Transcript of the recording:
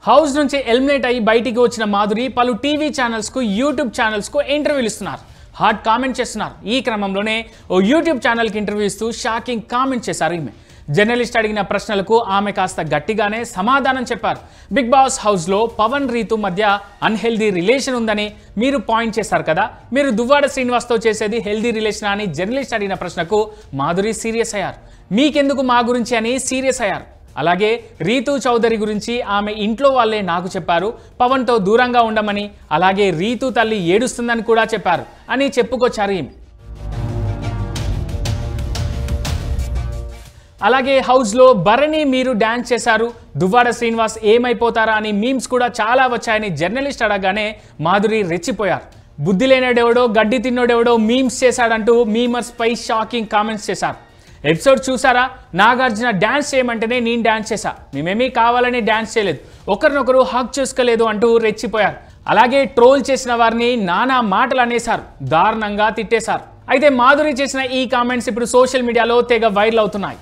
House నుంచి eliminate అయ్యి బయటికి వచ్చిన మాధురి పలు టీవీ ఛానల్స్కు యూట్యూబ్ ఛానల్స్కు ఇంటర్వ్యూలు ఇస్తున్నారు. హాట్ కామెంట్ చేస్తున్నారు. ఈ క్రమంలోనే ఓ యూట్యూబ్ ఛానల్కి ఇంటర్వ్యూ ఇస్తూ షాకింగ్ కామెంట్ చేశారు ఈమె. జర్నలిస్ట్ అడిగిన ప్రశ్నలకు ఆమె కాస్త గట్టిగానే సమాధానం చెప్పారు. బిగ్ బాస్ హౌస్లో పవన్ రీతు మధ్య అన్హెల్దీ రిలేషన్ ఉందని మీరు పాయింట్ చేశారు కదా, మీరు దువ్వాడ శ్రీనివాస్తో చేసేది హెల్దీ రిలేషన్ అని జర్నలిస్ట్ అడిగిన ప్రశ్నకు మాధురి సీరియస్ అయ్యారు. మీకెందుకు మా గురించి అని సీరియస్ అయ్యారు. అలాగే రీతు చౌదరి గురించి ఆమె ఇంట్లో వాళ్ళే నాకు చెప్పారు, పవన్తో దూరంగా ఉండమని, అలాగే రీతు తల్లి ఏడుస్తుందని కూడా చెప్పారు అని చెప్పుకొచ్చారు ఈమె. అలాగే హౌస్లో భరణి మీరు డ్యాన్స్ చేశారు, దువ్వాడ శ్రీనివాస్ ఏమైపోతారా అని మీమ్స్ కూడా చాలా వచ్చాయని జర్నలిస్ట్ అడగానే మాధురి రెచ్చిపోయారు. బుద్ధి లేనోడెవడో గడ్డి తిన్నోడెవడో మీమ్స్ చేశాడంటూ మీమర్స్ పై షాకింగ్ కామెంట్స్ చేశారు. ఎపిసోడ్ చూసారా, నాగార్జున డ్యాన్స్ చేయమంటేనే నేను డ్యాన్స్ చేశా, మేమేమీ కావాలని డ్యాన్స్ చేయలేదు, ఒకరినొకరు హక్ చేసుకోలేదు అంటూ రెచ్చిపోయారు. అలాగే ట్రోల్ చేసిన వారిని నానా మాటలు అనేశారు, దారుణంగా తిట్టేశారు. అయితే మాధురి చేసిన ఈ కామెంట్స్ ఇప్పుడు సోషల్ మీడియాలో తెగ వైరల్ అవుతున్నాయి.